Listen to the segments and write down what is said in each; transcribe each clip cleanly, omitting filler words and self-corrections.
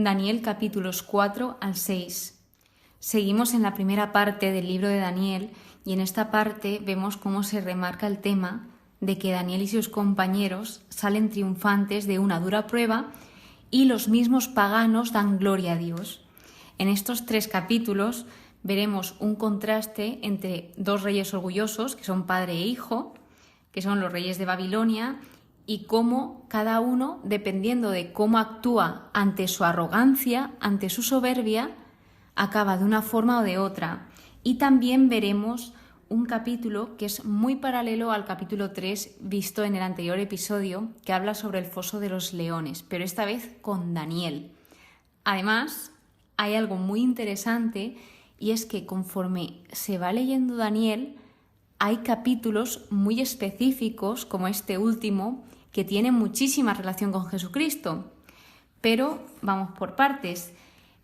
Daniel capítulos 4 al 6. Seguimos en la primera parte del libro de Daniel y en esta parte vemos cómo se remarca el tema de que Daniel y sus compañeros salen triunfantes de una dura prueba y los mismos paganos dan gloria a Dios. En estos 3 capítulos veremos un contraste entre 2 reyes orgullosos, que son padre e hijo, que son los reyes de Babilonia, y cómo cada uno, dependiendo de cómo actúa ante su arrogancia, ante su soberbia, acaba de una forma o de otra. Y también veremos un capítulo que es muy paralelo al capítulo 3 visto en el anterior episodio, que habla sobre el foso de los leones, pero esta vez con Daniel. Además, hay algo muy interesante y es que conforme se va leyendo Daniel, hay capítulos muy específicos, como este último, que tienen muchísima relación con Jesucristo. Pero vamos por partes.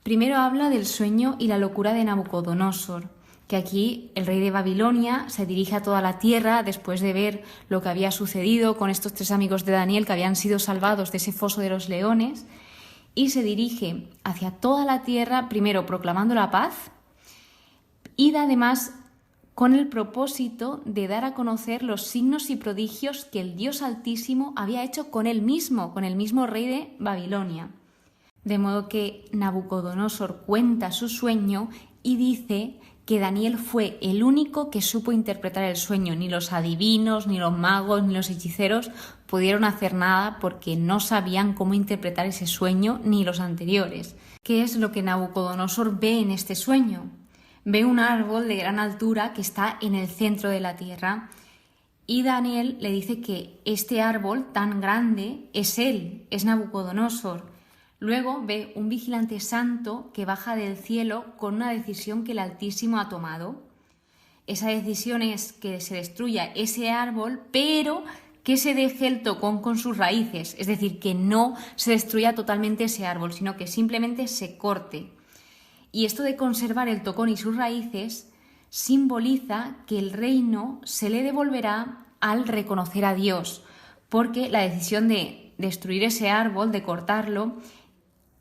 Primero habla del sueño y la locura de Nabucodonosor, que aquí el rey de Babilonia se dirige a toda la tierra después de ver lo que había sucedido con estos 3 amigos de Daniel que habían sido salvados de ese foso de los leones, y se dirige hacia toda la tierra, primero proclamando la paz y además con el propósito de dar a conocer los signos y prodigios que el Dios Altísimo había hecho con él mismo, con el mismo rey de Babilonia. De modo que Nabucodonosor cuenta su sueño y dice que Daniel fue el único que supo interpretar el sueño. Ni los adivinos, ni los magos, ni los hechiceros pudieron hacer nada porque no sabían cómo interpretar ese sueño ni los anteriores. ¿Qué es lo que Nabucodonosor ve en este sueño? Ve un árbol de gran altura que está en el centro de la tierra y Daniel le dice que este árbol tan grande es él, es Nabucodonosor. Luego ve un vigilante santo que baja del cielo con una decisión que el Altísimo ha tomado. Esa decisión es que se destruya ese árbol, pero que se deje el tocón con sus raíces, es decir, que no se destruya totalmente ese árbol, sino que simplemente se corte. Y esto de conservar el tocón y sus raíces simboliza que el reino se le devolverá al reconocer a Dios, porque la decisión de destruir ese árbol, de cortarlo,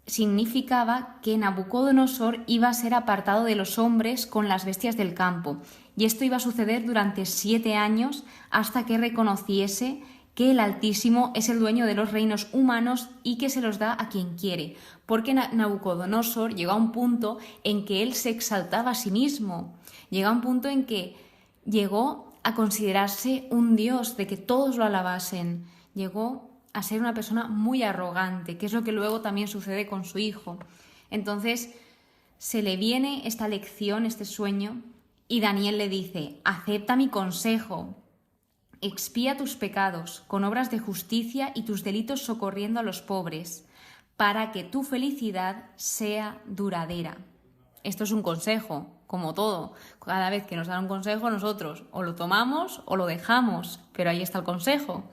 significaba que Nabucodonosor iba a ser apartado de los hombres con las bestias del campo, y esto iba a suceder durante 7 años hasta que reconociese que el Altísimo es el dueño de los reinos humanos y que se los da a quien quiere, porque Nabucodonosor llegó a un punto en que él se exaltaba a sí mismo, llegó a un punto en que llegó a considerarse un dios, de que todos lo alabasen, llegó a ser una persona muy arrogante, que es lo que luego también sucede con su hijo. Entonces se le viene esta lección, este sueño, y Daniel le dice: acepta mi consejo, expía tus pecados con obras de justicia y tus delitos socorriendo a los pobres, para que tu felicidad sea duradera. Esto es un consejo, como todo. Cada vez que nos dan un consejo, nosotros o lo tomamos o lo dejamos, pero ahí está el consejo.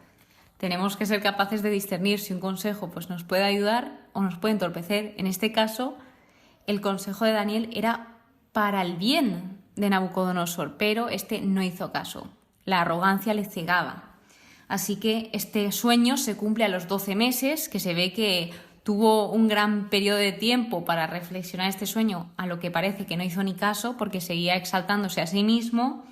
Tenemos que ser capaces de discernir si un consejo pues, nos puede ayudar o nos puede entorpecer. En este caso, el consejo de Daniel era para el bien de Nabucodonosor, pero este no hizo caso. La arrogancia le cegaba. Así que este sueño se cumple a los 12 meses, que se ve que tuvo un gran periodo de tiempo para reflexionar este sueño, a lo que parece que no hizo ni caso porque seguía exaltándose a sí mismo.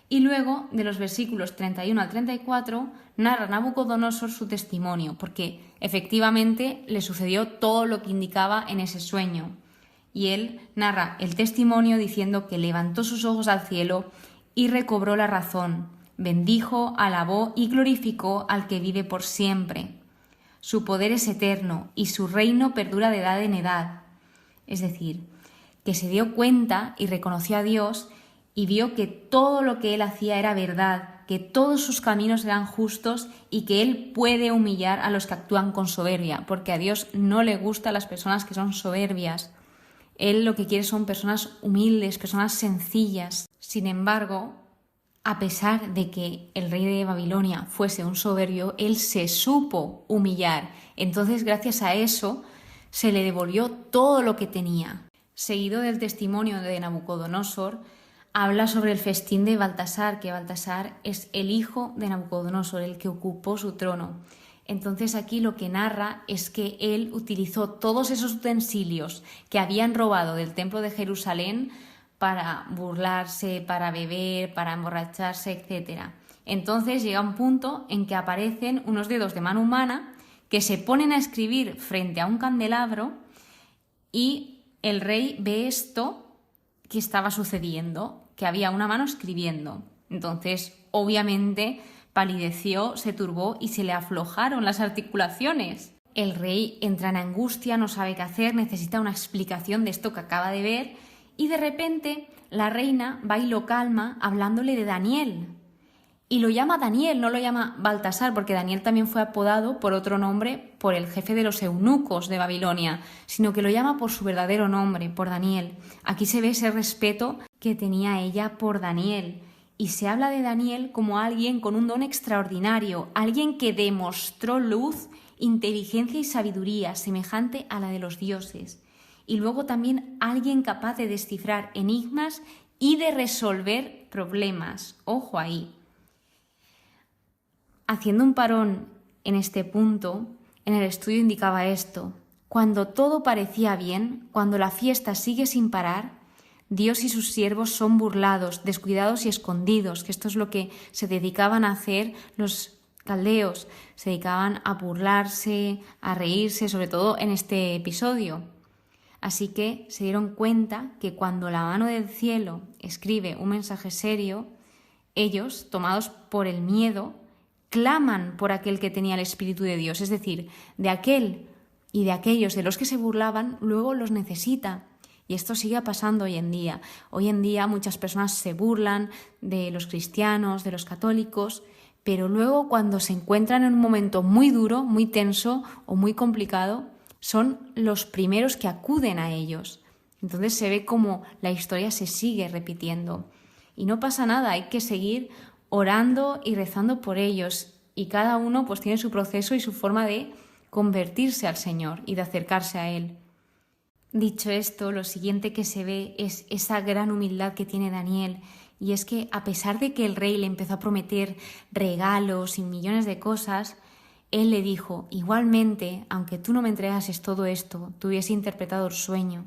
Y luego, de los versículos 31 al 34, narra Nabucodonosor su testimonio, porque efectivamente le sucedió todo lo que indicaba en ese sueño. Y él narra el testimonio diciendo que levantó sus ojos al cielo y recobró la razón, bendijo, alabó y glorificó al que vive por siempre. Su poder es eterno y su reino perdura de edad en edad. Es decir, que se dio cuenta y reconoció a Dios y vio que todo lo que él hacía era verdad, que todos sus caminos eran justos y que él puede humillar a los que actúan con soberbia, porque a Dios no le gustan las personas que son soberbias. Él lo que quiere son personas humildes, personas sencillas. Sin embargo, a pesar de que el rey de Babilonia fuese un soberbio, él se supo humillar. Entonces, gracias a eso, se le devolvió todo lo que tenía. Seguido del testimonio de Nabucodonosor, habla sobre el festín de Baltasar, que Baltasar es el hijo de Nabucodonosor, el que ocupó su trono. Entonces aquí lo que narra es que él utilizó todos esos utensilios que habían robado del templo de Jerusalén para burlarse, para beber, para emborracharse, etc. Entonces llega un punto en que aparecen unos dedos de mano humana que se ponen a escribir frente a un candelabro y el rey ve esto que estaba sucediendo, que había una mano escribiendo. Entonces, obviamente, palideció, se turbó y se le aflojaron las articulaciones. El rey entra en angustia, no sabe qué hacer, necesita una explicación de esto que acaba de ver y de repente la reina va y lo calma hablándole de Daniel. Y lo llama Daniel, no lo llama Baltasar, porque Daniel también fue apodado por otro nombre por el jefe de los eunucos de Babilonia, sino que lo llama por su verdadero nombre, por Daniel. Aquí se ve ese respeto que tenía ella por Daniel. Y se habla de Daniel como alguien con un don extraordinario, alguien que demostró luz, inteligencia y sabiduría semejante a la de los dioses. Y luego también alguien capaz de descifrar enigmas y de resolver problemas. Ojo ahí. Haciendo un parón en este punto, en el estudio indicaba esto: cuando todo parecía bien, cuando la fiesta sigue sin parar, Dios y sus siervos son burlados, descuidados y escondidos, que esto es lo que se dedicaban a hacer los caldeos, se dedicaban a burlarse, a reírse, sobre todo en este episodio. Así que se dieron cuenta que cuando la mano del cielo escribe un mensaje serio, ellos, tomados por el miedo, claman por aquel que tenía el Espíritu de Dios, es decir, de aquel y de aquellos de los que se burlaban, luego los necesita. Y esto sigue pasando hoy en día. Hoy en día muchas personas se burlan de los cristianos, de los católicos, pero luego cuando se encuentran en un momento muy duro, muy tenso o muy complicado, son los primeros que acuden a ellos. Entonces se ve como la historia se sigue repitiendo. Y no pasa nada, hay que seguir orando y rezando por ellos, y cada uno pues tiene su proceso y su forma de convertirse al Señor y de acercarse a Él. Dicho esto, lo siguiente que se ve es esa gran humildad que tiene Daniel, y es que a pesar de que el rey le empezó a prometer regalos y millones de cosas, él le dijo: igualmente, aunque tú no me entregases todo esto, tú hubiese interpretado el sueño.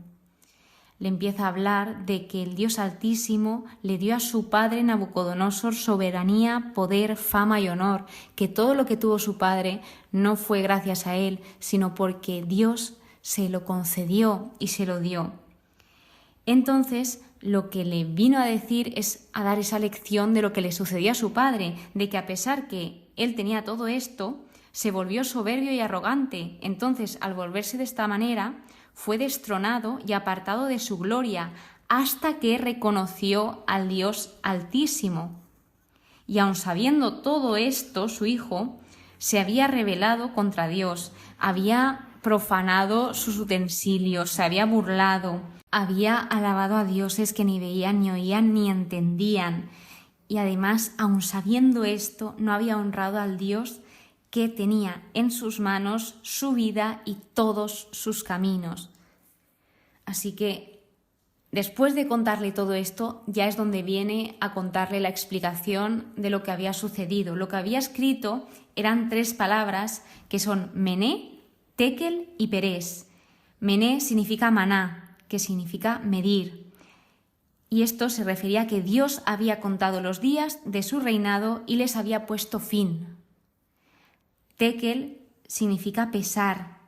Le empieza a hablar de que el Dios Altísimo le dio a su padre Nabucodonosor soberanía, poder, fama y honor, que todo lo que tuvo su padre no fue gracias a él, sino porque Dios se lo concedió y se lo dio. Entonces, lo que le vino a decir es a dar esa lección de lo que le sucedió a su padre, de que a pesar que él tenía todo esto, se volvió soberbio y arrogante. Entonces, al volverse de esta manera, fue destronado y apartado de su gloria, hasta que reconoció al Dios Altísimo. Y aun sabiendo todo esto, su hijo se había rebelado contra Dios, había profanado sus utensilios, se había burlado, había alabado a dioses que ni veían, ni oían, ni entendían. Y además, aun sabiendo esto, no había honrado al Dios que tenía en sus manos su vida y todos sus caminos. Así que, después de contarle todo esto, ya es donde viene a contarle la explicación de lo que había sucedido. Lo que había escrito eran 3 palabras que son Mené, Tekel y Perés. Mené significa maná, que significa medir. Y esto se refería a que Dios había contado los días de su reinado y les había puesto fin. Tekel significa pesar,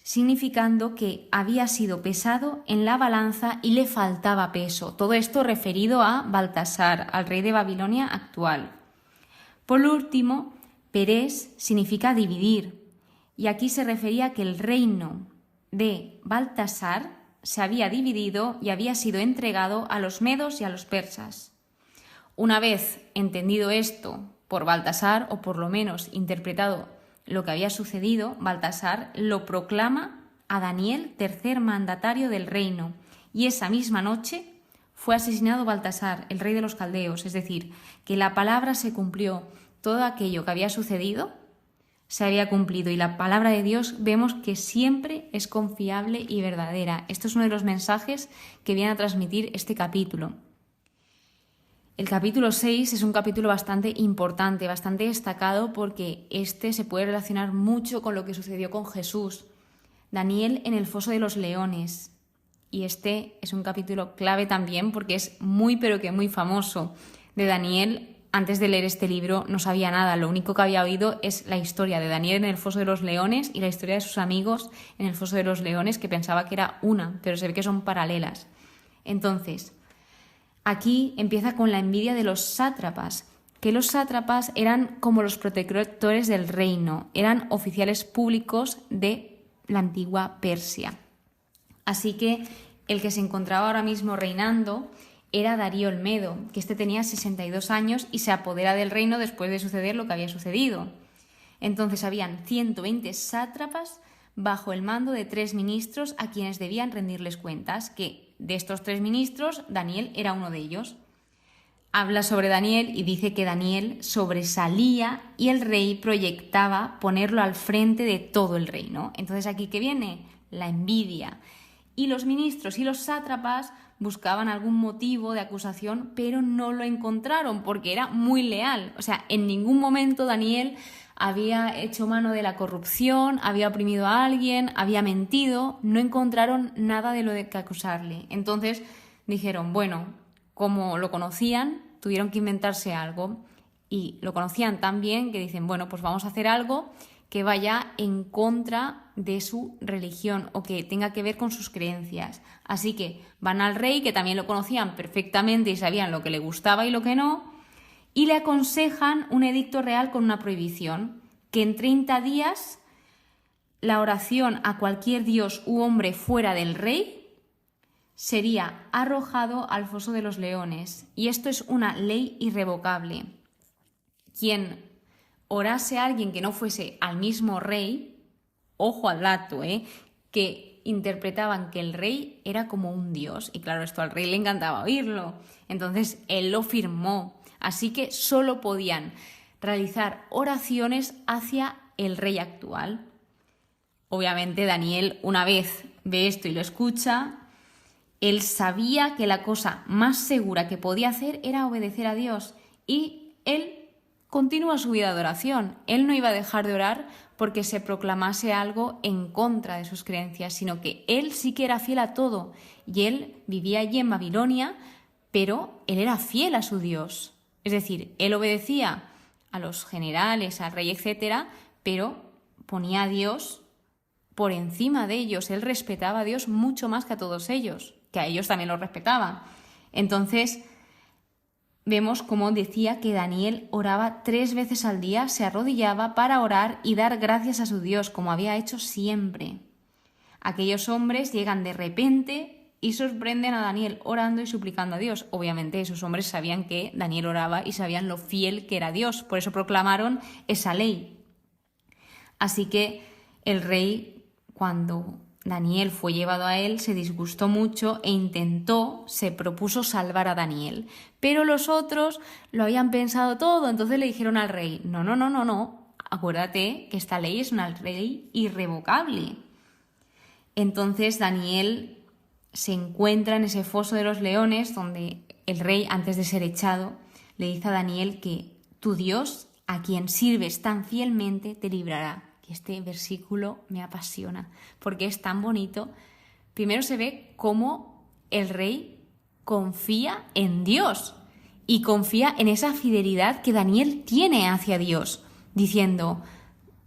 significando que había sido pesado en la balanza y le faltaba peso. Todo esto referido a Baltasar, al rey de Babilonia actual. Por último, Perés significa dividir, y aquí se refería a que el reino de Baltasar se había dividido y había sido entregado a los medos y a los persas. Una vez entendido esto por Baltasar, o por lo menos interpretado lo que había sucedido, Baltasar lo proclama a Daniel tercer mandatario del reino, y esa misma noche fue asesinado Baltasar, el rey de los caldeos, es decir, que la palabra se cumplió, todo aquello que había sucedido se había cumplido, y la palabra de Dios vemos que siempre es confiable y verdadera. Esto es uno de los mensajes que viene a transmitir este capítulo. El capítulo 6 es un capítulo bastante importante, bastante destacado, porque este se puede relacionar mucho con lo que sucedió con Jesús. Daniel en el foso de los leones. Y este es un capítulo clave también porque es muy pero que muy famoso. De Daniel, antes de leer este libro, no sabía nada. Lo único que había oído es la historia de Daniel en el foso de los leones y la historia de sus amigos en el foso de los leones, que pensaba que era una, pero se ve que son paralelas. Entonces, aquí empieza con la envidia de los sátrapas, que los sátrapas eran como los protectores del reino, eran oficiales públicos de la antigua Persia. Así que el que se encontraba ahora mismo reinando era Darío el Medo, que este tenía 62 años y se apodera del reino después de suceder lo que había sucedido. Entonces habían 120 sátrapas bajo el mando de 3 ministros a quienes debían rendirles cuentas, que de estos 3 ministros Daniel era uno de ellos. Habla sobre Daniel y dice que Daniel sobresalía y el rey proyectaba ponerlo al frente de todo el reino. Entonces aquí que viene la envidia. Y los ministros y los sátrapas buscaban algún motivo de acusación, pero no lo encontraron porque era muy leal. O sea, en ningún momento Daniel había hecho mano de la corrupción, había oprimido a alguien, había mentido, no encontraron nada de lo de que acusarle. Entonces dijeron, bueno, como lo conocían, tuvieron que inventarse algo y lo conocían tan bien que dicen, bueno, pues vamos a hacer algo que vaya en contra de su religión o que tenga que ver con sus creencias. Así que van al rey, que también lo conocían perfectamente y sabían lo que le gustaba y lo que no, y le aconsejan un edicto real con una prohibición, que en 30 días la oración a cualquier dios u hombre fuera del rey sería arrojado al foso de los leones. Y esto es una ley irrevocable. Quien orase a alguien que no fuese al mismo rey, ojo al dato, que interpretaban que el rey era como un dios. Y claro, esto al rey le encantaba oírlo. Entonces él lo firmó. Así que solo podían realizar oraciones hacia el rey actual. Obviamente Daniel, una vez ve esto y lo escucha, él sabía que la cosa más segura que podía hacer era obedecer a Dios. Y él continúa su vida de oración. Él no iba a dejar de orar porque se proclamase algo en contra de sus creencias, sino que él sí que era fiel a todo. Y él vivía allí en Babilonia, pero él era fiel a su Dios. Es decir, él obedecía a los generales, al rey, etcétera, pero ponía a Dios por encima de ellos. Él respetaba a Dios mucho más que a todos ellos, que a ellos también lo respetaba. Entonces, vemos cómo decía que Daniel oraba 3 veces al día, se arrodillaba para orar y dar gracias a su Dios, como había hecho siempre. Aquellos hombres llegan de repente y sorprenden a Daniel orando y suplicando a Dios. Obviamente esos hombres sabían que Daniel oraba y sabían lo fiel que era Dios, por eso proclamaron esa ley. Así que el rey, cuando Daniel fue llevado a él, se disgustó mucho e se propuso salvar a Daniel. Pero los otros lo habían pensado todo, entonces le dijeron al rey, no, acuérdate que esta ley es una ley irrevocable. Entonces Daniel se encuentra en ese foso de los leones donde el rey, antes de ser echado, le dice a Daniel que tu Dios, a quien sirves tan fielmente, te librará. Y este versículo me apasiona porque es tan bonito. Primero se ve cómo el rey confía en Dios y confía en esa fidelidad que Daniel tiene hacia Dios, diciendo,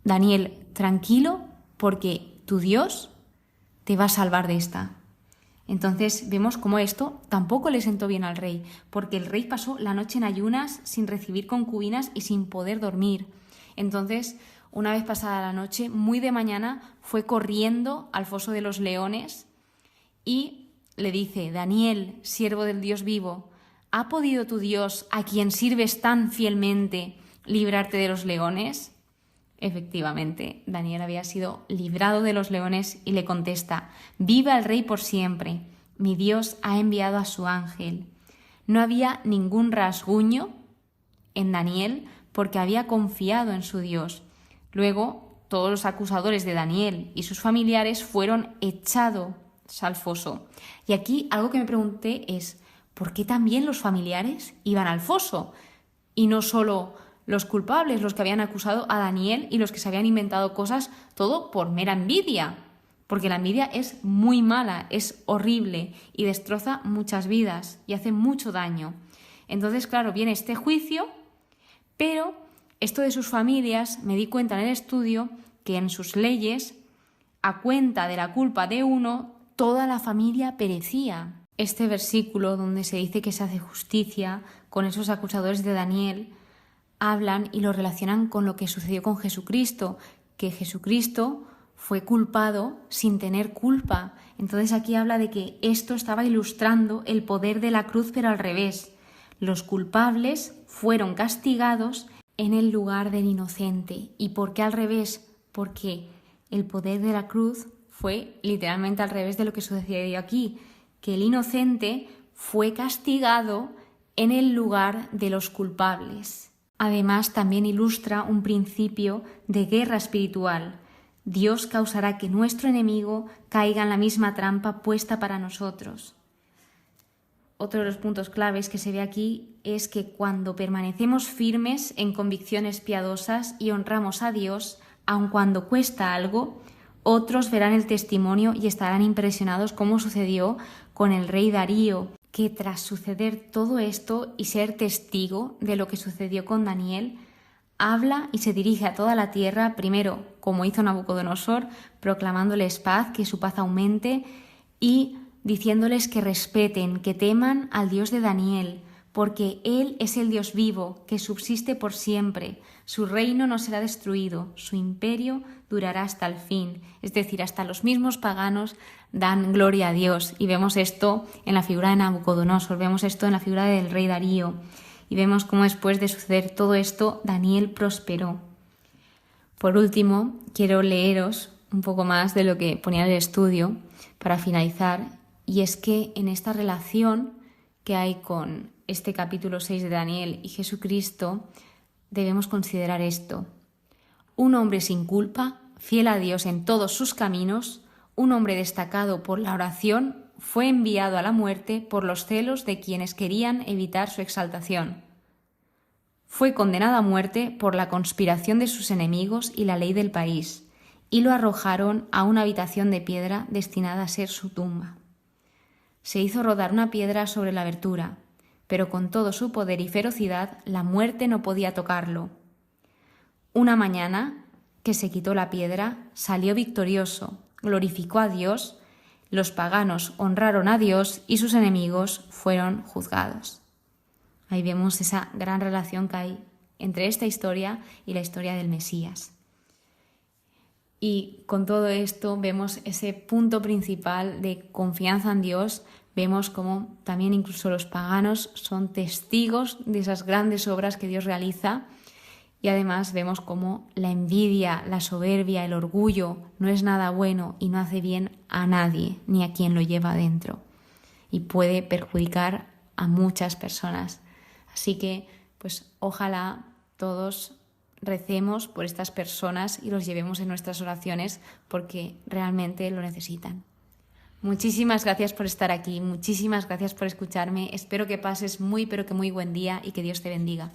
Daniel, tranquilo porque tu Dios te va a salvar de esta. Entonces vemos cómo esto tampoco le sentó bien al rey, porque el rey pasó la noche en ayunas sin recibir concubinas y sin poder dormir. Entonces, una vez pasada la noche, muy de mañana, fue corriendo al foso de los leones y le dice, Daniel, siervo del Dios vivo, ¿ha podido tu Dios, a quien sirves tan fielmente, librarte de los leones? Efectivamente, Daniel había sido librado de los leones y le contesta, viva el rey por siempre, mi Dios ha enviado a su ángel. No había ningún rasguño en Daniel porque había confiado en su Dios. Luego, todos los acusadores de Daniel y sus familiares fueron echados al foso. Y aquí algo que me pregunté es, ¿por qué también los familiares iban al foso? Y no solo los culpables, los que habían acusado a Daniel y los que se habían inventado cosas, todo por mera envidia. Porque la envidia es muy mala, es horrible y destroza muchas vidas y hace mucho daño. Entonces, claro, viene este juicio, pero esto de sus familias, me di cuenta en el estudio que en sus leyes, a cuenta de la culpa de uno, toda la familia perecía. Este versículo donde se dice que se hace justicia con esos acusadores de Daniel, hablan y lo relacionan con lo que sucedió con Jesucristo, que Jesucristo fue culpado sin tener culpa. Entonces aquí habla de que esto estaba ilustrando el poder de la cruz, pero al revés. Los culpables fueron castigados en el lugar del inocente. ¿Y por qué al revés? Porque el poder de la cruz fue literalmente al revés de lo que sucedió aquí, que el inocente fue castigado en el lugar de los culpables. Además, también ilustra un principio de guerra espiritual. Dios causará que nuestro enemigo caiga en la misma trampa puesta para nosotros. Otro de los puntos claves que se ve aquí es que cuando permanecemos firmes en convicciones piadosas y honramos a Dios, aun cuando cuesta algo, otros verán el testimonio y estarán impresionados, como sucedió con el rey Darío, que tras suceder todo esto y ser testigo de lo que sucedió con Daniel, habla y se dirige a toda la tierra, primero, como hizo Nabucodonosor, proclamándoles paz, que su paz aumente, y diciéndoles que respeten, que teman al Dios de Daniel, porque Él es el Dios vivo, que subsiste por siempre. Su reino no será destruido, su imperio durará hasta el fin. Es decir, hasta los mismos paganos dan gloria a Dios. Y vemos esto en la figura de Nabucodonosor, vemos esto en la figura del rey Darío. Y vemos cómo después de suceder todo esto, Daniel prosperó. Por último, quiero leeros un poco más de lo que ponía en el estudio para finalizar, y es que en esta relación que hay con este capítulo 6 de Daniel y Jesucristo, debemos considerar esto. Un hombre sin culpa, fiel a Dios en todos sus caminos, un hombre destacado por la oración, fue enviado a la muerte por los celos de quienes querían evitar su exaltación. Fue condenado a muerte por la conspiración de sus enemigos y la ley del país, y lo arrojaron a una habitación de piedra destinada a ser su tumba. Se hizo rodar una piedra sobre la abertura, pero con todo su poder y ferocidad la muerte no podía tocarlo. Una mañana, que se quitó la piedra, salió victorioso, glorificó a Dios, los paganos honraron a Dios y sus enemigos fueron juzgados. Ahí vemos esa gran relación que hay entre esta historia y la historia del Mesías. Y con todo esto vemos ese punto principal de confianza en Dios. Vemos cómo también incluso los paganos son testigos de esas grandes obras que Dios realiza. Y además vemos cómo la envidia, la soberbia, el orgullo no es nada bueno y no hace bien a nadie, ni a quien lo lleva dentro. Y puede perjudicar a muchas personas. Así que, pues ojalá todos recemos por estas personas y los llevemos en nuestras oraciones porque realmente lo necesitan. Muchísimas gracias por estar aquí, muchísimas gracias por escucharme. Espero que pases muy, pero que muy buen día y que Dios te bendiga.